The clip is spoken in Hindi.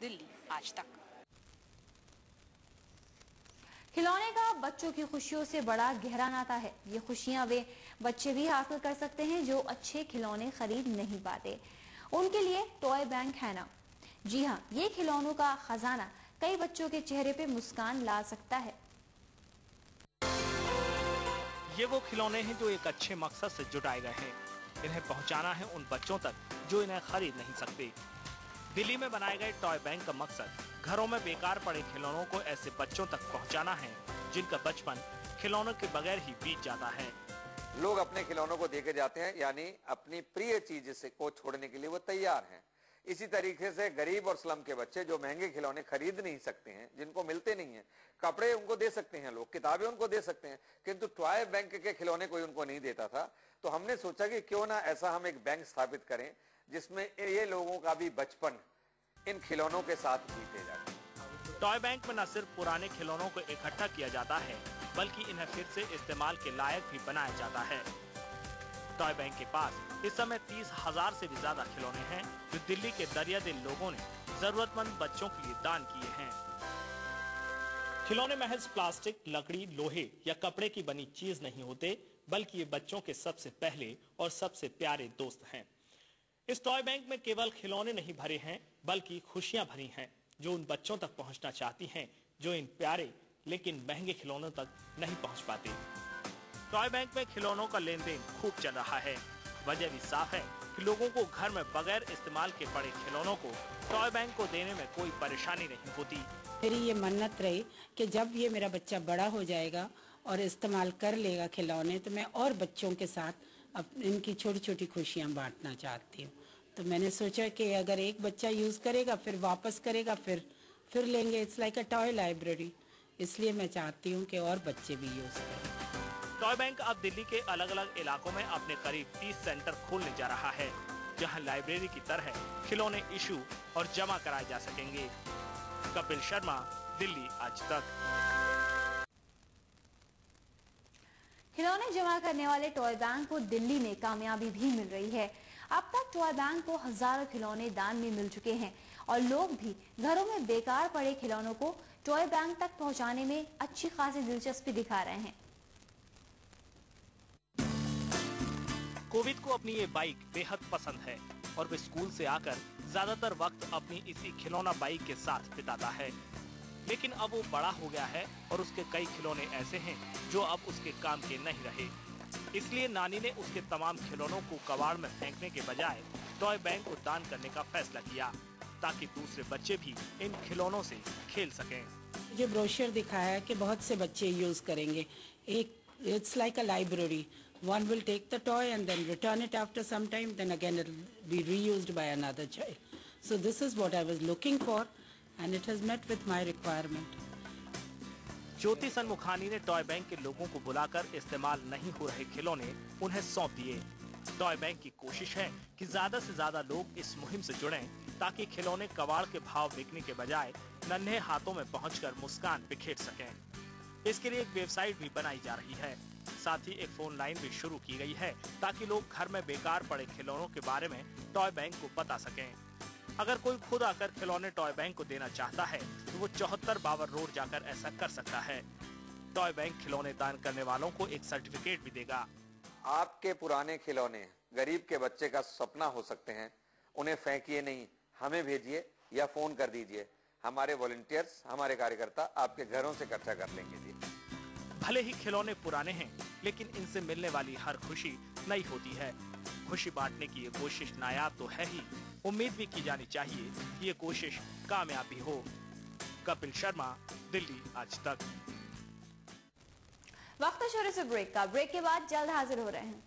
दिल्ली आज तक। खिलौने का बच्चों की खुशियों से बड़ा गहरा नाता है। ये खुशियां वे बच्चे भी हासिल कर सकते हैं जो अच्छे खिलौने खरीद नहीं पाते। उनके लिए टॉय बैंक है ना। जी हाँ, ये खिलौनों का खजाना कई बच्चों के चेहरे पे मुस्कान ला सकता है। ये वो खिलौने हैं जो एक अच्छे मकसद से जुटाए गए हैं। इन्हें पहुंचाना है उन बच्चों तक जो इन्हें खरीद नहीं सकते। दिल्ली में बनाए गए टॉय बैंक का मकसद घरों में बेकार पड़े खिलौनों को ऐसे बच्चों तक पहुंचाना है जिनका बचपन खिलौनों के बगैर ही बीत जाता है। लोग अपने खिलौनों को देके जाते हैं, यानी अपनी प्रिय चीज से को छोड़ने के लिए वो तैयार हैं। इसी तरीके से गरीब और स्लम के बच्चे जो महंगे खिलौने खरीद नहीं सकते हैं, जिनको मिलते नहीं है, कपड़े उनको दे सकते हैं लोग, किताबें उनको दे सकते हैं, किंतु टॉय बैंक के खिलौने कोई उनको नहीं देता था। तो हमने सोचा कि क्यों ना ऐसा हम एक बैंक स्थापित करें जिसमें ये लोगों का भी बचपन इन खिलौनों के साथ बीते जाए। टॉय बैंक में न सिर्फ पुराने खिलौनों को इकट्ठा किया जाता है बल्कि इन्हें फिर से इस्तेमाल के लायक भी बनाया जाता है। टॉय बैंक के पास इस समय 30,000 से भी ज्यादा खिलौने हैं जो दिल्ली के दरिया दिल लोगों ने जरूरतमंद बच्चों के लिए दान किए हैं। खिलौने महज प्लास्टिक, लकड़ी, लोहे या कपड़े की बनी चीज नहीं होते, बल्कि ये बच्चों के सबसे पहले और सबसे प्यारे दोस्त हैं। इस टॉय बैंक में केवल खिलौने नहीं भरे हैं बल्कि खुशियां भरी हैं जो उन बच्चों तक पहुंचना चाहती हैं जो इन प्यारे लेकिन महंगे खिलौनों तक नहीं पहुंच पाते। टॉय बैंक में खिलौनों का लेन देन खूब चल रहा है। वजह भी साफ है कि लोगों को घर में बगैर इस्तेमाल के पड़े खिलौनों को टॉय बैंक को देने में कोई परेशानी नहीं होती। मेरी ये मन्नत रही कि जब ये मेरा बच्चा बड़ा हो जाएगा और इस्तेमाल कर लेगा खिलौने, तो मैं और बच्चों के साथ इनकी छोटी छोटी खुशियां बांटना चाहती हूँ। तो मैंने सोचा कि अगर एक बच्चा यूज करेगा, फिर वापस करेगा, फिर लेंगे। It's like a toy library. इसलिए मैं चाहती हूँ कि और बच्चे भी यूज करें। टॉय बैंक अब दिल्ली के अलग अलग इलाकों में अपने करीब 30 सेंटर खोलने जा रहा है जहां लाइब्रेरी की तरह खिलौने इशू और जमा कराए जा सकेंगे। कपिल शर्मा, दिल्ली आज तक। खिलौने जमा करने वाले टॉय बैंक को दिल्ली में कामयाबी भी मिल रही है। अब तक टॉय बैंक को हजारों खिलौने दान में मिल चुके हैं और लोग भी घरों में बेकार पड़े खिलौनों को टॉय बैंक तक पहुंचाने में अच्छी खासी दिलचस्पी दिखा रहे हैं। कोविद को अपनी ये बाइक बेहद पसंद है और वे स्कूल से आकर ज्यादातर वक्त अपनी इसी खिलौना बाइक के साथ बिताता है। लेकिन अब वो बड़ा हो गया है और उसके कई खिलौने ऐसे हैं जो अब उसके काम के नहीं रहे। इसलिए नानी ने उसके तमाम खिलौनों को कबाड़ में फेंकने के बजाय टॉय बैंक को दान करने का फैसला किया ताकि दूसरे बच्चे भी इन खिलौनों से खेल सकें। जो ब्रोशर दिखाया है कि बहुत से बच्चे यूज करेंगे। It's like a library. One will take the toy and then return it after some time. Then again it will be reused by another child. So this is what I was looking for, and it has met with my requirement. ज्योति सनमुखानी ने टॉय बैंक के लोगों को बुलाकर इस्तेमाल नहीं हो रहे खिलौने उन्हें सौंप दिए। टॉय बैंक की कोशिश है कि ज्यादा से ज्यादा लोग इस मुहिम से जुड़ें ताकि खिलौने कबाड़ के भाव बिकने के बजाय नन्हे हाथों में पहुंचकर मुस्कान बिखेर सकें। इसके लिए एक वेबसाइट भी बनाई जा रही है। साथ ही एक फोन लाइन भी शुरू की गई है ताकि लोग घर में बेकार पड़े खिलौनों के बारे में टॉय बैंक को बता सकें। अगर कोई खुद आकर खिलौने टॉय बैंक को देना चाहता है तो वो 74 बाबर रोड जाकर ऐसा कर सकता है। टॉय बैंक खिलौने दान करने वालों को एक सर्टिफिकेट भी देगा। आपके पुराने खिलौने गरीब के बच्चे का सपना हो सकते हैं, उन्हें फेंकिए नहीं, हमें भेजिए या फोन कर दीजिए। हमारे वॉलंटियर्स, हमारे कार्यकर्ता आपके घरों से इकट्ठा कर लेंगे जी। भले ही खिलौने पुराने हैं, लेकिन इनसे मिलने वाली हर खुशी नई होती है। खुशी बांटने की ये कोशिश नायाब तो है ही, उम्मीद भी की जानी चाहिए कि ये कोशिश कामयाब भी हो। कपिल शर्मा, दिल्ली आज तक। वक्त है छोटे से ब्रेक का। ब्रेक के बाद जल्द हाजिर हो रहे हैं।